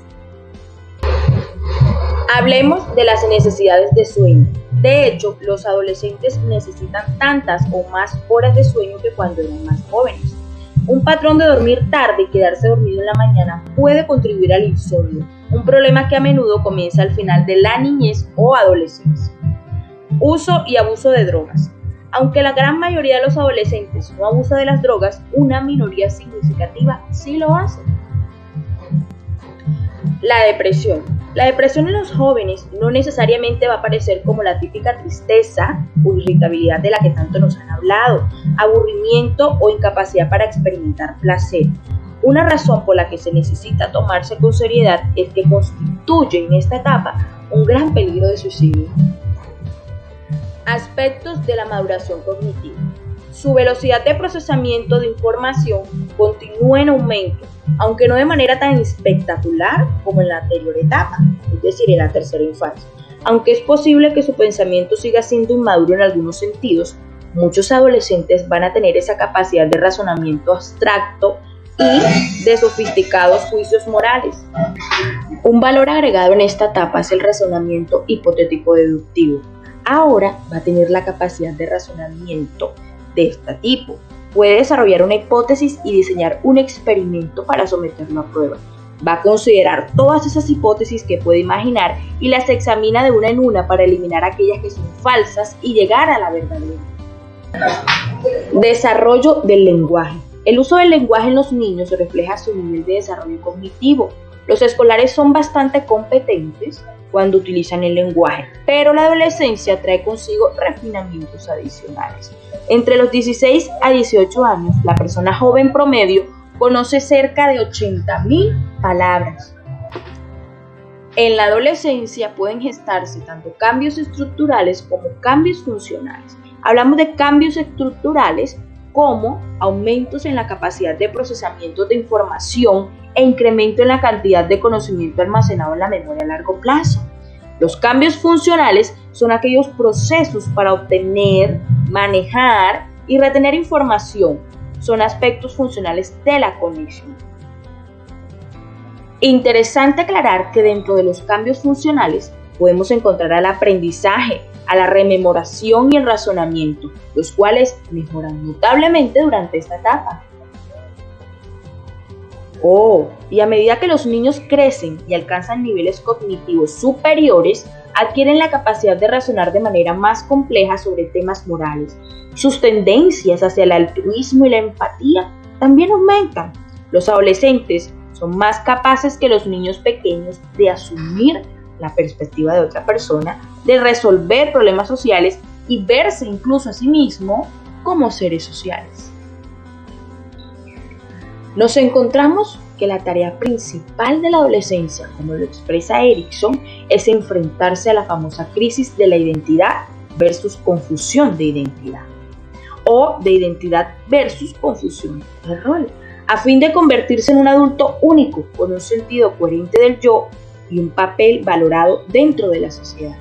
Hablemos de las necesidades de sueño. De hecho, los adolescentes necesitan tantas o más horas de sueño que cuando eran más jóvenes. Un patrón de dormir tarde y quedarse dormido en la mañana puede contribuir al insomnio, un problema que a menudo comienza al final de la niñez o adolescencia. Uso y abuso de drogas. Aunque la gran mayoría de los adolescentes no abusa de las drogas, una minoría significativa sí lo hace. La depresión. La depresión en los jóvenes no necesariamente va a aparecer como la típica tristeza o irritabilidad de la que tanto nos han hablado, aburrimiento o incapacidad para experimentar placer. Una razón por la que se necesita tomarse con seriedad es que constituye en esta etapa un gran peligro de suicidio. Aspectos de la maduración cognitiva. Su velocidad de procesamiento de información continúa en aumento, aunque no de manera tan espectacular como en la anterior etapa, es decir, en la tercera infancia. Aunque es posible que su pensamiento siga siendo inmaduro en algunos sentidos, muchos adolescentes van a tener esa capacidad de razonamiento abstracto y de sofisticados juicios morales. Un valor agregado en esta etapa es el razonamiento hipotético-deductivo. Ahora va a tener la capacidad de razonamiento de este tipo. Puede desarrollar una hipótesis y diseñar un experimento para someterlo a prueba. Va a considerar todas esas hipótesis que puede imaginar y las examina de una en una para eliminar aquellas que son falsas y llegar a la verdadera. Desarrollo del lenguaje. El uso del lenguaje en los niños refleja su nivel de desarrollo cognitivo. Los escolares son bastante competentes cuando utilizan el lenguaje, pero la adolescencia trae consigo refinamientos adicionales. Entre los 16 a 18 años, la persona joven promedio conoce cerca de 80.000 palabras. En la adolescencia pueden gestarse tanto cambios estructurales como cambios funcionales. Hablamos de cambios estructurales como aumentos en la capacidad de procesamiento de información e incremento en la cantidad de conocimiento almacenado en la memoria a largo plazo. Los cambios funcionales son aquellos procesos para obtener, manejar y retener información. Son aspectos funcionales de la cognición. Interesante aclarar que dentro de los cambios funcionales podemos encontrar al aprendizaje, a la rememoración y el razonamiento, los cuales mejoran notablemente durante esta etapa. Y a medida que los niños crecen y alcanzan niveles cognitivos superiores, adquieren la capacidad de razonar de manera más compleja sobre temas morales. Sus tendencias hacia el altruismo y la empatía también aumentan. Los adolescentes son más capaces que los niños pequeños de asumir la perspectiva de otra persona, de resolver problemas sociales y verse incluso a sí mismo como seres sociales. Nos encontramos que la tarea principal de la adolescencia, como lo expresa Erikson, es enfrentarse a la famosa crisis de la identidad versus confusión de identidad, o de identidad versus confusión de rol, a fin de convertirse en un adulto único, con un sentido coherente del yo y un papel valorado dentro de la sociedad.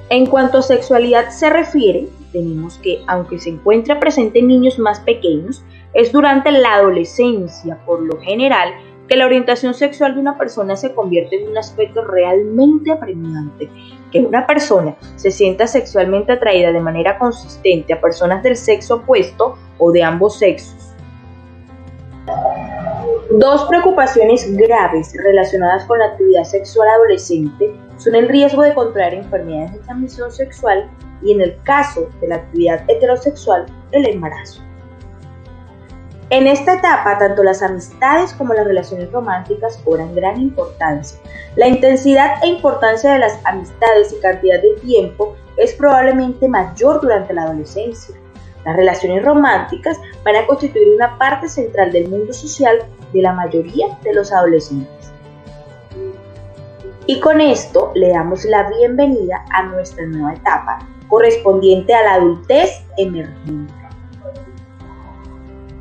En cuanto a sexualidad se refiere, tenemos que, aunque se encuentra presente en niños más pequeños, es durante la adolescencia, por lo general, que la orientación sexual de una persona se convierte en un aspecto realmente apremiante. Que una persona se sienta sexualmente atraída de manera consistente a personas del sexo opuesto o de ambos sexos. Dos preocupaciones graves relacionadas con la actividad sexual adolescente son el riesgo de contraer enfermedades de transmisión sexual y, en el caso de la actividad heterosexual, el embarazo. En esta etapa, tanto las amistades como las relaciones románticas cobran gran importancia. La intensidad e importancia de las amistades y cantidad de tiempo es probablemente mayor durante la adolescencia. Las relaciones románticas van a constituir una parte central del mundo social de la mayoría de los adolescentes. Y con esto le damos la bienvenida a nuestra nueva etapa, correspondiente a la adultez emergente.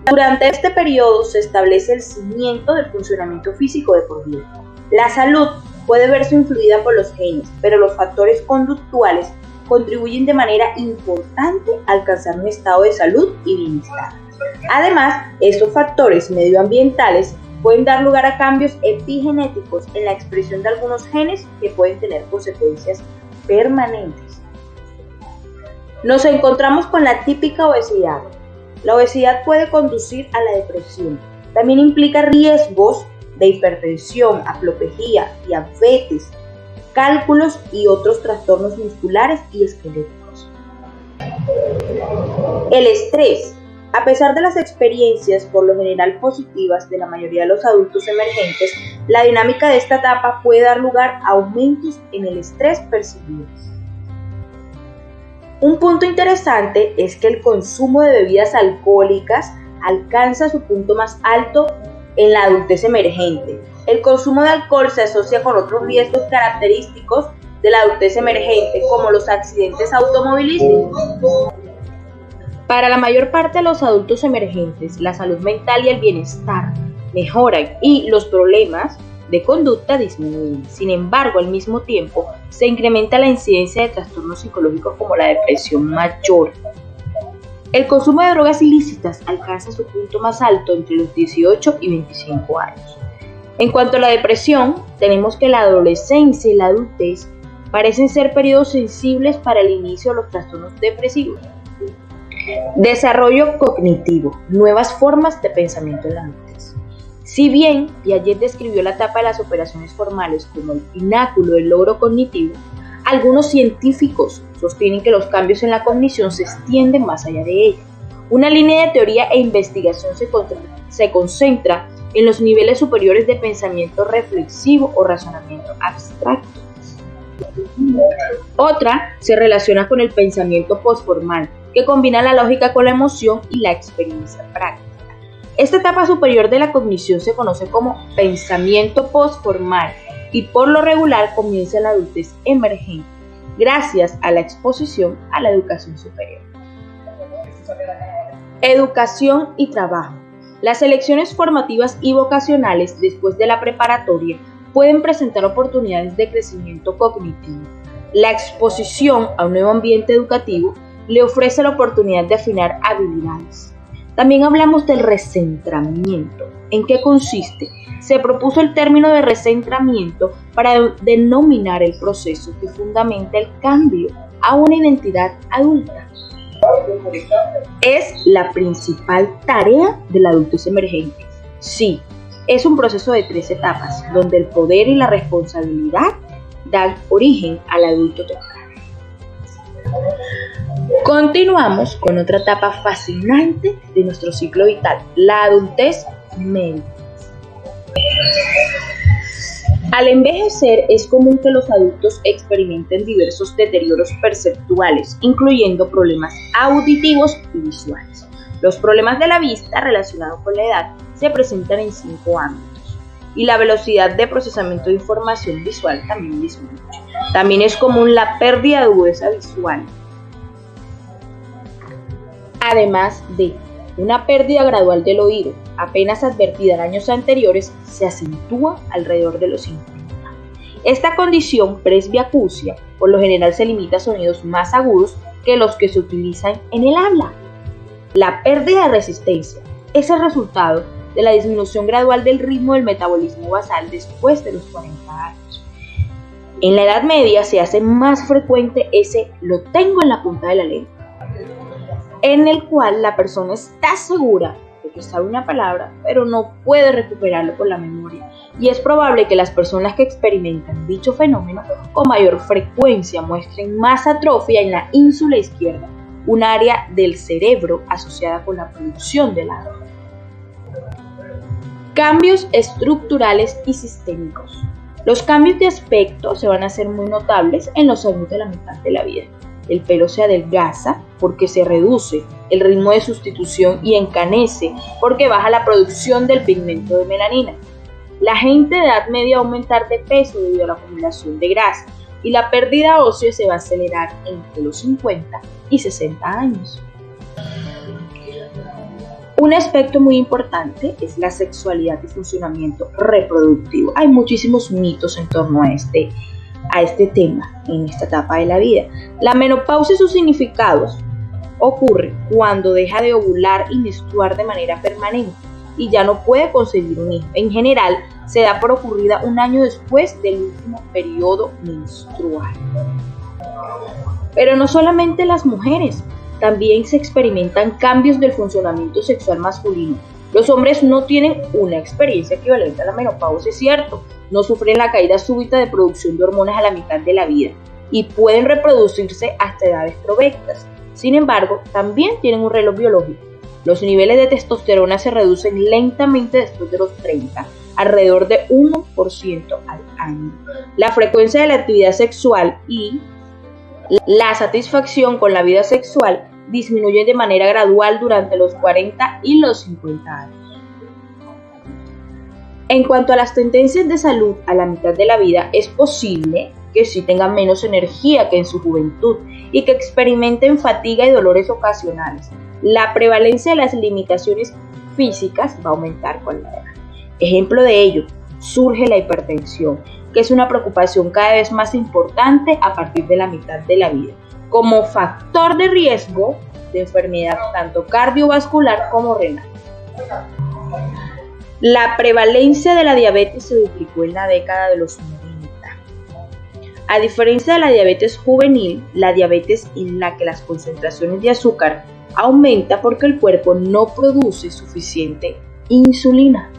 Durante este periodo se establece el cimiento del funcionamiento físico de por vida. La salud puede verse influida por los genes, pero los factores conductuales contribuyen de manera importante a alcanzar un estado de salud y bienestar. Además, estos factores medioambientales pueden dar lugar a cambios epigenéticos en la expresión de algunos genes que pueden tener consecuencias permanentes. Nos encontramos con la típica obesidad. La obesidad puede conducir a la depresión. También implica riesgos de hipertensión, aplopejía, diabetes, cálculos y otros trastornos musculares y esqueléticos. El estrés. A pesar de las experiencias por lo general positivas de la mayoría de los adultos emergentes, la dinámica de esta etapa puede dar lugar a aumentos en el estrés percibido. Un punto interesante es que el consumo de bebidas alcohólicas alcanza su punto más alto en la adultez emergente. El consumo de alcohol se asocia con otros riesgos característicos de la adultez emergente, como los accidentes automovilísticos. Para la mayor parte de los adultos emergentes, la salud mental y el bienestar mejoran y los problemas de conducta disminuyen. Sin embargo, al mismo tiempo, se incrementa la incidencia de trastornos psicológicos como la depresión mayor. El consumo de drogas ilícitas alcanza su punto más alto entre los 18 y 25 años. En cuanto a la depresión, tenemos que la adolescencia y la adultez Parecen ser periodos sensibles para el inicio de los trastornos depresivos. Desarrollo cognitivo, nuevas formas de pensamiento en la adultez. Si bien Piaget describió la etapa de las operaciones formales como el pináculo del logro cognitivo, algunos científicos sostienen que los cambios en la cognición se extienden más allá de ella. Una línea de teoría e investigación se concentra en los niveles superiores de pensamiento reflexivo o razonamiento abstracto. Otra se relaciona con el pensamiento postformal, que combina la lógica con la emoción y la experiencia práctica. Esta etapa superior de la cognición se conoce como pensamiento postformal y por lo regular comienza en la adultez emergente, gracias a la exposición a la educación superior. Educación y trabajo. Las elecciones formativas y vocacionales después de la preparatoria pueden presentar oportunidades de crecimiento cognitivo. La exposición a un nuevo ambiente educativo le ofrece la oportunidad de afinar habilidades. También hablamos del recentramiento. ¿En qué consiste? Se propuso el término de recentramiento para denominar el proceso que fundamenta el cambio a una identidad adulta. Es la principal tarea de la adultez emergente. Sí, es un proceso de 3 etapas, donde el poder y la responsabilidad dan origen al adulto temprano. Continuamos con otra etapa fascinante de nuestro ciclo vital, la adultez media. Al envejecer es común que los adultos experimenten diversos deterioros perceptuales, incluyendo problemas auditivos y visuales. Los problemas de la vista relacionados con la edad se presentan en 5 ámbitos y la velocidad de procesamiento de información visual también disminuye. También es común la pérdida de agudeza visual, además de una pérdida gradual del oído, apenas advertida en años anteriores, se acentúa alrededor de los 50. Esta condición presbiacusia por lo general se limita a sonidos más agudos que los que se utilizan en el habla. La pérdida de resistencia es el resultado de la disminución gradual del ritmo del metabolismo basal después de los 40 años. En la Edad Media se hace más frecuente ese "lo tengo en la punta de la lengua", en el cual la persona está segura de que sabe una palabra, pero no puede recuperarlo por la memoria. Y es probable que las personas que experimentan dicho fenómeno con mayor frecuencia muestren más atrofia en la ínsula izquierda, un área del cerebro asociada con la producción del agua. Cambios estructurales y sistémicos. Los cambios de aspecto se van a hacer muy notables en los años de la mitad de la vida. El pelo se adelgaza porque se reduce el ritmo de sustitución y encanece porque baja la producción del pigmento de melanina. La gente de edad media va a aumentar de peso debido a la acumulación de grasa y la pérdida ósea se va a acelerar entre los 50 y 60 años. Un aspecto muy importante es la sexualidad y funcionamiento reproductivo. Hay muchísimos mitos en torno a este tema en esta etapa de la vida. La menopausia y sus significados ocurre cuando deja de ovular y menstruar de manera permanente y ya no puede concebir un hijo. En general, se da por ocurrida un año después del último periodo menstrual. Pero no solamente las mujeres, también se experimentan cambios del funcionamiento sexual masculino. Los hombres no tienen una experiencia equivalente a la menopausia, es cierto, no sufren la caída súbita de producción de hormonas a la mitad de la vida y pueden reproducirse hasta edades provectas. Sin embargo, también tienen un reloj biológico. Los niveles de testosterona se reducen lentamente después de los 30, alrededor de 1% al año. La frecuencia de la actividad sexual y la satisfacción con la vida sexual disminuyen de manera gradual durante los 40 y los 50 años. En cuanto a las tendencias de salud a la mitad de la vida, es posible que sí tengan menos energía que en su juventud y que experimenten fatiga y dolores ocasionales. La prevalencia de las limitaciones físicas va a aumentar con la edad. Ejemplo de ello, surge la hipertensión, que es una preocupación cada vez más importante a partir de la mitad de la vida, como factor de riesgo de enfermedad tanto cardiovascular como renal. La prevalencia de la diabetes se duplicó en la década de los 90. A diferencia de la diabetes juvenil, la diabetes en la que las concentraciones de azúcar aumenta porque el cuerpo no produce suficiente insulina.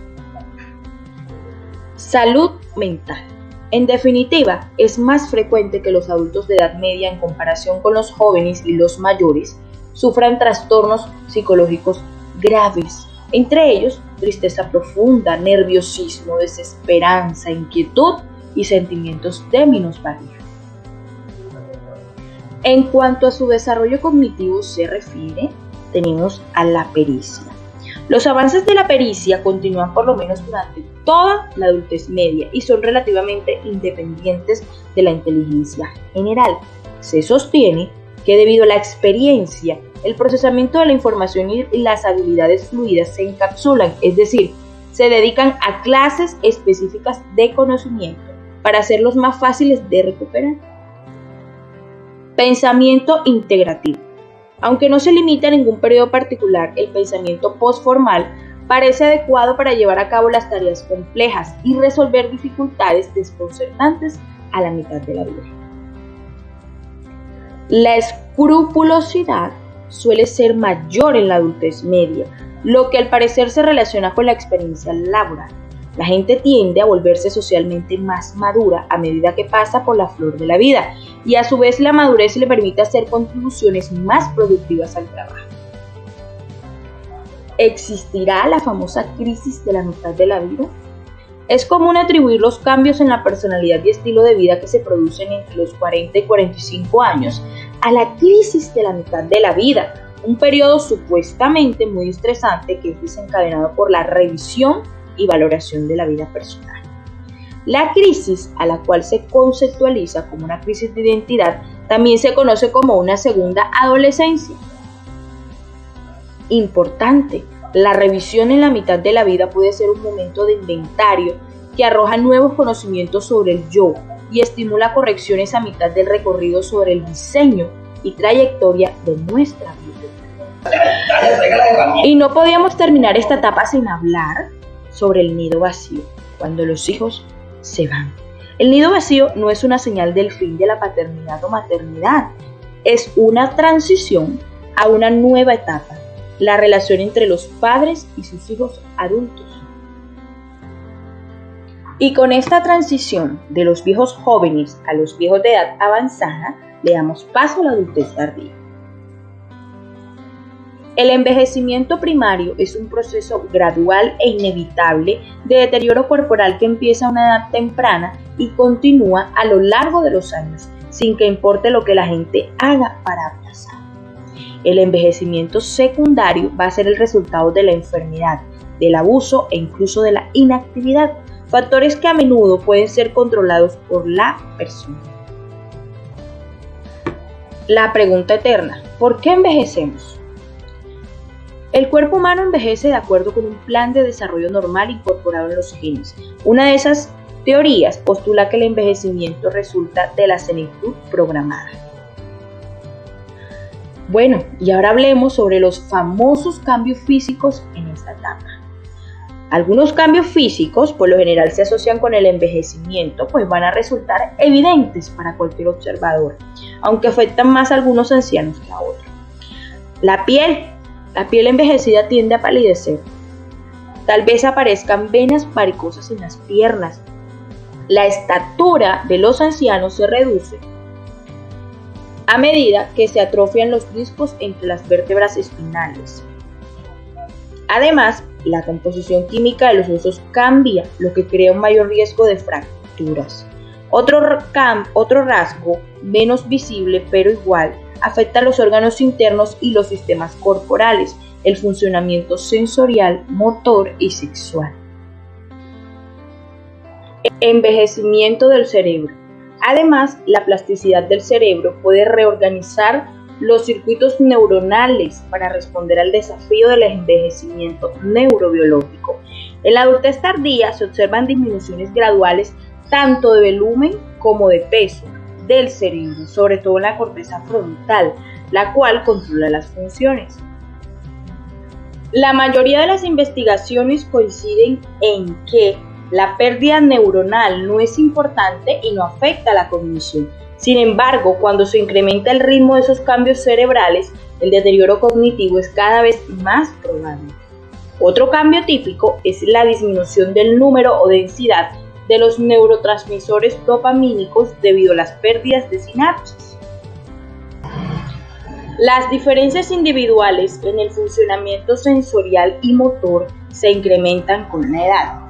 Salud mental. En definitiva, es más frecuente que los adultos de edad media en comparación con los jóvenes y los mayores sufran trastornos psicológicos graves, entre ellos tristeza profunda, nerviosismo, desesperanza, inquietud y sentimientos de minusvalía. En cuanto a su desarrollo cognitivo se refiere, tenemos a la pericia. Los avances de la pericia continúan por lo menos durante toda la adultez media y son relativamente independientes de la inteligencia general. Se sostiene que debido a la experiencia, el procesamiento de la información y las habilidades fluidas se encapsulan, es decir, se dedican a clases específicas de conocimiento para hacerlos más fáciles de recuperar. Pensamiento integrativo. Aunque no se limita a ningún periodo particular, el pensamiento postformal parece adecuado para llevar a cabo las tareas complejas y resolver dificultades desconcertantes a la mitad de la vida. La escrupulosidad suele ser mayor en la adultez media, lo que al parecer se relaciona con la experiencia laboral. La gente tiende a volverse socialmente más madura a medida que pasa por la flor de la vida y a su vez la madurez le permite hacer contribuciones más productivas al trabajo. ¿Existirá la famosa crisis de la mitad de la vida? Es común atribuir los cambios en la personalidad y estilo de vida que se producen entre los 40 y 45 años a la crisis de la mitad de la vida, un periodo supuestamente muy estresante que es desencadenado por la revisión y valoración de la vida personal. La crisis, a la cual se conceptualiza como una crisis de identidad, también se conoce como una segunda adolescencia. Importante, la revisión en la mitad de la vida puede ser un momento de inventario que arroja nuevos conocimientos sobre el yo y estimula correcciones a mitad del recorrido sobre el diseño y trayectoria de nuestra vida. Y no podíamos terminar esta etapa sin hablar sobre el nido vacío, cuando los hijos se van. El nido vacío no es una señal del fin de la paternidad o maternidad, es una transición a una nueva etapa, la relación entre los padres y sus hijos adultos. Y con esta transición de los viejos jóvenes a los viejos de edad avanzada, le damos paso a la adultez tardía. El envejecimiento primario es un proceso gradual e inevitable de deterioro corporal que empieza a una edad temprana y continúa a lo largo de los años, sin que importe lo que la gente haga para aplazar. El envejecimiento secundario va a ser el resultado de la enfermedad, del abuso e incluso de la inactividad, factores que a menudo pueden ser controlados por la persona. La pregunta eterna: ¿por qué envejecemos? El cuerpo humano envejece de acuerdo con un plan de desarrollo normal incorporado en los genes. Una de esas teorías postula que el envejecimiento resulta de la senectud programada. Bueno, y ahora hablemos sobre los famosos cambios físicos en esta etapa. Algunos cambios físicos, por lo general, se asocian con el envejecimiento, pues van a resultar evidentes para cualquier observador, aunque afectan más a algunos ancianos que a otros. La piel envejecida tiende a palidecer. Tal vez aparezcan venas varicosas en las piernas. La estatura de los ancianos se reduce a medida que se atrofian los discos entre las vértebras espinales. Además, la composición química de los huesos cambia, lo que crea un mayor riesgo de fracturas. Otro rasgo, menos visible pero igual, afecta a los órganos internos y los sistemas corporales, el funcionamiento sensorial, motor y sexual. Envejecimiento del cerebro. Además, la plasticidad del cerebro puede reorganizar los circuitos neuronales para responder al desafío del envejecimiento neurobiológico. En la adultez tardía se observan disminuciones graduales tanto de volumen como de peso del cerebro, sobre todo en la corteza frontal, la cual controla las funciones. La mayoría de las investigaciones coinciden en que La pérdida neuronal no es importante y no afecta a la cognición. Sin embargo, cuando se incrementa el ritmo de esos cambios cerebrales, el deterioro cognitivo es cada vez más probable. Otro cambio típico es la disminución del número o densidad de los neurotransmisores dopamínicos debido a las pérdidas de sinapsis. Las diferencias individuales en el funcionamiento sensorial y motor se incrementan con la edad.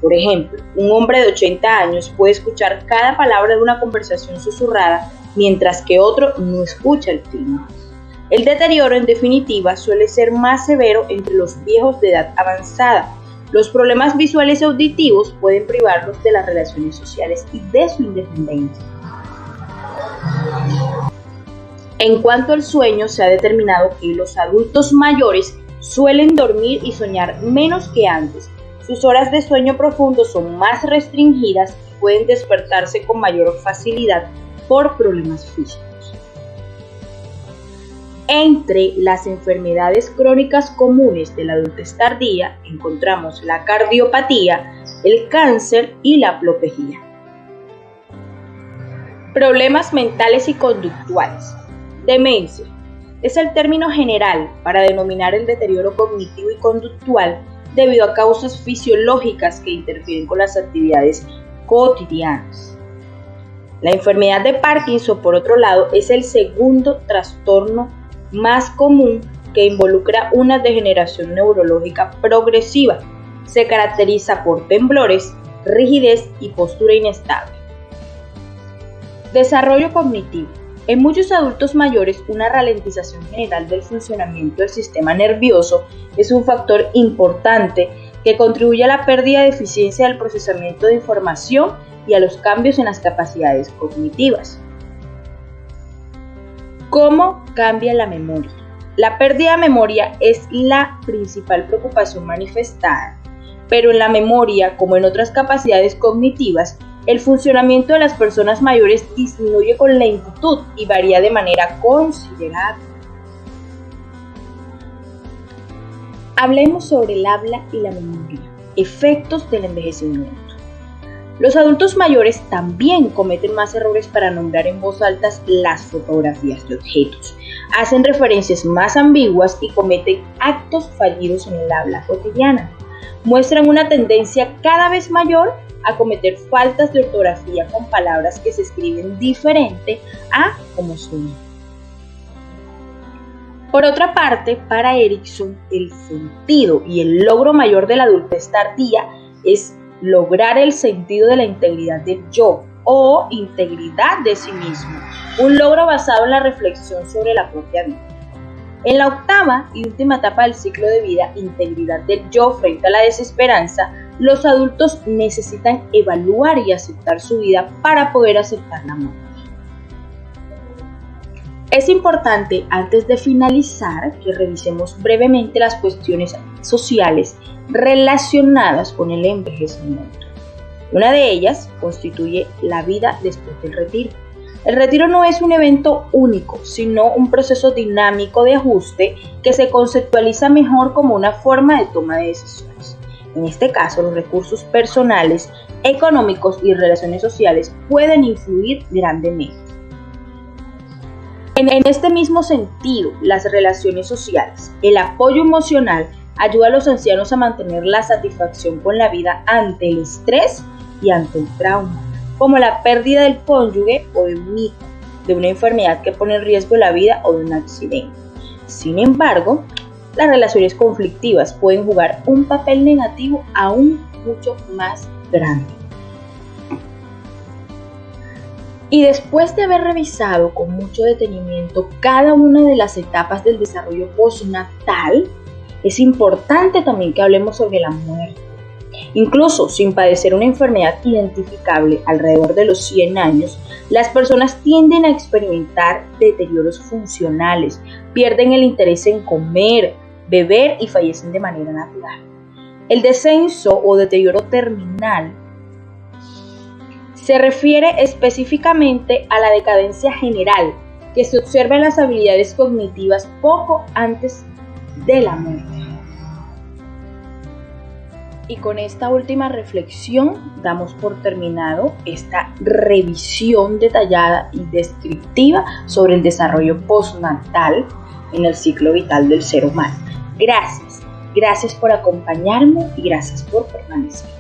Por ejemplo, un hombre de 80 años puede escuchar cada palabra de una conversación susurrada, mientras que otro no escucha el clima. El deterioro, en definitiva, suele ser más severo entre los viejos de edad avanzada. Los problemas visuales y auditivos pueden privarlos de las relaciones sociales y de su independencia. En cuanto al sueño, se ha determinado que los adultos mayores suelen dormir y soñar menos que antes. Sus horas de sueño profundo son más restringidas y pueden despertarse con mayor facilidad por problemas físicos. Entre las enfermedades crónicas comunes de la adultez tardía encontramos la cardiopatía, el cáncer y la aplopejía. Problemas mentales y conductuales. Demencia es el término general para denominar el deterioro cognitivo y conductual debido a causas fisiológicas que interfieren con las actividades cotidianas. La enfermedad de Parkinson, por otro lado, es el segundo trastorno más común que involucra una degeneración neurológica progresiva. Se caracteriza por temblores, rigidez y postura inestable. Desarrollo cognitivo. En muchos adultos mayores, una ralentización general del funcionamiento del sistema nervioso es un factor importante que contribuye a la pérdida de eficiencia del procesamiento de información y a los cambios en las capacidades cognitivas. ¿Cómo cambia la memoria? La pérdida de memoria es la principal preocupación manifestada, pero en la memoria, como en otras capacidades cognitivas, el funcionamiento de las personas mayores disminuye con lentitud y varía de manera considerable. Hablemos sobre el habla y la memoria, efectos del envejecimiento. Los adultos mayores también cometen más errores para nombrar en voz alta las fotografías de objetos, hacen referencias más ambiguas y cometen actos fallidos en el habla cotidiana. Muestran una tendencia cada vez mayor a cometer faltas de ortografía con palabras que se escriben diferente a como suenan. Por otra parte, para Erikson, el sentido y el logro mayor de la adultez tardía es lograr el sentido de la integridad del yo o integridad de sí mismo, un logro basado en la reflexión sobre la propia vida. En la octava y última etapa del ciclo de vida, integridad del yo frente a la desesperanza, los adultos necesitan evaluar y aceptar su vida para poder aceptar la muerte. Es importante, antes de finalizar, que revisemos brevemente las cuestiones sociales relacionadas con el envejecimiento. Una de ellas constituye la vida después del retiro. El retiro no es un evento único, sino un proceso dinámico de ajuste que se conceptualiza mejor como una forma de toma de decisiones. En este caso, los recursos personales, económicos y relaciones sociales pueden influir grandemente. En este mismo sentido, las relaciones sociales, el apoyo emocional ayuda a los ancianos a mantener la satisfacción con la vida ante el estrés y ante el trauma, como la pérdida del cónyuge o de un hijo, de una enfermedad que pone en riesgo la vida o de un accidente. Sin embargo, las relaciones conflictivas pueden jugar un papel negativo aún mucho más grande. Y después de haber revisado con mucho detenimiento cada una de las etapas del desarrollo postnatal, es importante también que hablemos sobre la muerte. Incluso sin padecer una enfermedad identificable alrededor de los 100 años, las personas tienden a experimentar deterioros funcionales, pierden el interés en comer, beber y fallecen de manera natural. El descenso o deterioro terminal se refiere específicamente a la decadencia general que se observa en las habilidades cognitivas poco antes de la muerte. Y con esta última reflexión damos por terminado esta revisión detallada y descriptiva sobre el desarrollo postnatal en el ciclo vital del ser humano. Gracias por acompañarme y gracias por permanecer.